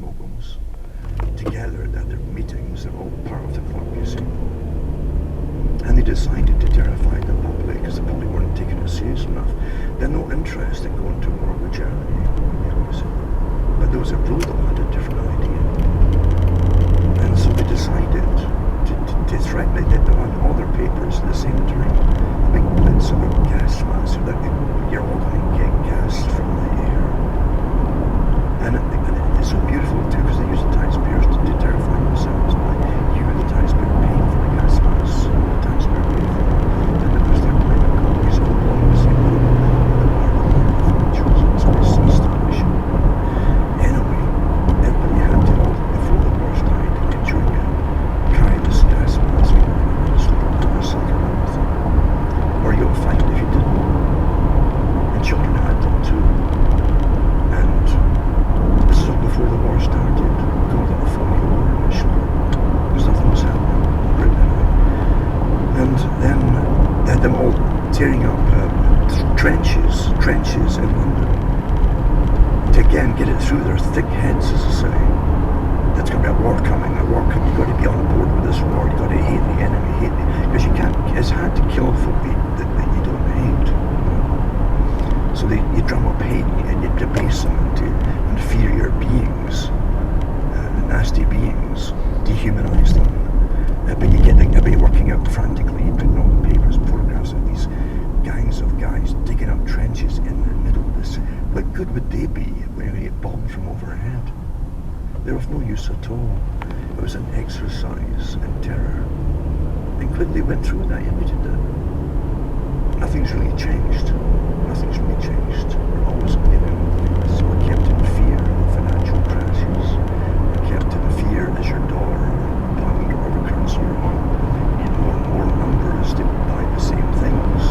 moguls together at their meetings. They're all part of the club, you see. And they decided to terrify the public because the public weren't taking it serious enough. They had no interest in going to war with Germany, you see. But there was a rule that had a different idea. And so they decided to threaten it. They did on all their papers at the same time. A big blitz of a gas mask so that you're all going to get gas from the air. And it's so beautiful too because they use the taxpayers to terrify themselves by you, the taxpayer, paying for the gas masks. The taxpayer paid for them. Then there was their private companies all along the same line. The war chosen. It's very astonishing. Anyway, everybody had to, before the war started, enjoy it, carry this gas mask and just little cycle around with them. Or you'll find if you didn't. And children had them too. And this is all before the war started. We called it a phony war initially. Because nothing was happening. Right anyway. And then they had them all tearing up trenches in London. To again get it through their thick heads, as I say. There's going to be a war coming. You've got to be on board with this war. You've got to hate the enemy, because you can't. It's hard to kill folk that you don't hate. So you drum up hate and you debase them into inferior beings, nasty beings, dehumanize them. But you get everybody working out frantically, putting all the papers, photographs of these gangs of guys digging up trenches in the middle of this. What good would they be when you get bombed from overhead? They're of no use at all. It was an exercise in terror. And quickly went through that, admitted it. Nothing's really changed. Nothing's really changed. We're always so we're kept in fear of financial crashes. We're kept in fear as your dollar, pound, or whatever currency you're on. You need more and more numbers to buy the same things.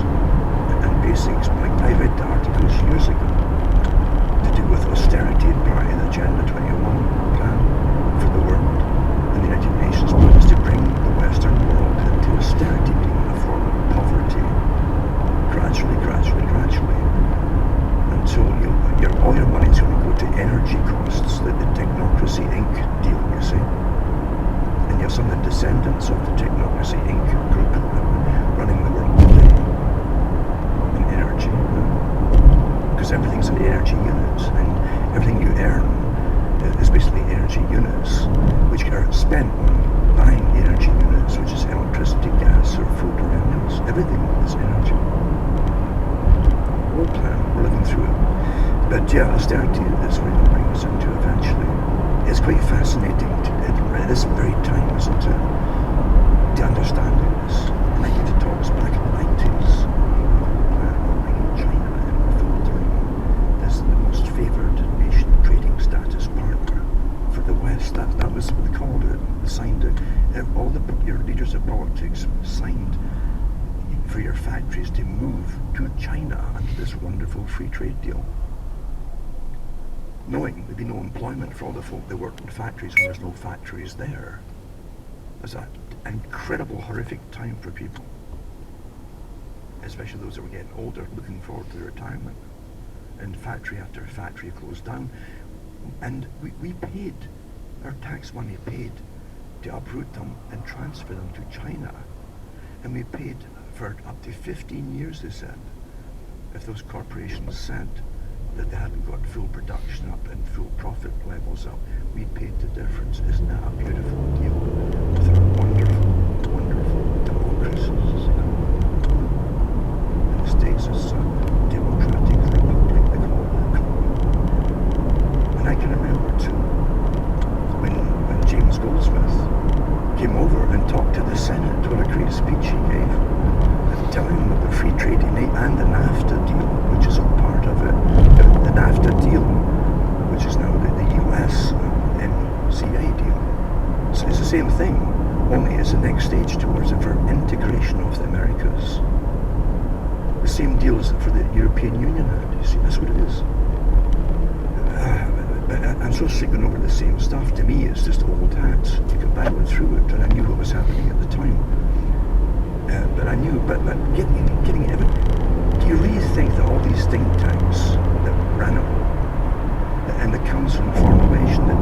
And basics, like I read the articles years ago to do with austerity and part of the Agenda 21 plan for the world. And the United Nations plan is to bring the Western world into austerity, being in the form of poverty. Gradually, until all your money's going to go to energy costs, the Technocracy Inc. deal, you see. And you have some of the descendants of the Technocracy Inc. group running the world today in energy. Because everything's in energy units, and everything you earn is basically energy units, which are spent on buying energy units, which is electricity, gas, or food, or anything else. Everything is energy. Whole plan, we're living through it. But yeah, austerity is what it will bring us into eventually. It's quite fascinating at this very time, isn't it? To understand this. And I get to talks back in the 90s. Bringing China in full time as the most favoured nation, trading status partner for the West. That was what they called it. They signed it. All your leaders of politics signed for your factories to move to China under this wonderful free trade deal. Knowing there'd be no employment for all the folk that worked in factories when there's no factories there. It was an incredible, horrific time for people. Especially those that were getting older, looking forward to their retirement. And factory after factory closed down. And we paid, our tax money paid to uproot them and transfer them to China. And we paid for up to 15 years, they said. If those corporations said that they hadn't got full production up and full profit levels up, we paid the difference. Isn't that a beautiful deal with our wonderful, wonderful democracies? And the States is a democratic republic, they call it. And I can remember too, when James Goldsmith came over and talked to the Senate, what a great speech he gave, telling them about the free trade and the NAFTA deal, which is all part of it. The NAFTA deal, which is now the US MCA deal. So it's the same thing, only it's the next stage towards it for integration of the Americas. The same deal as for the European Union had, you see, that's what it is. I'm so sick of over the same stuff. To me, it's just old hats. You can battle through it, and I knew what was happening at the time. But I knew, but getting evidence. Do you really think that all these think tanks that ran up and the Council on Foreign Relations that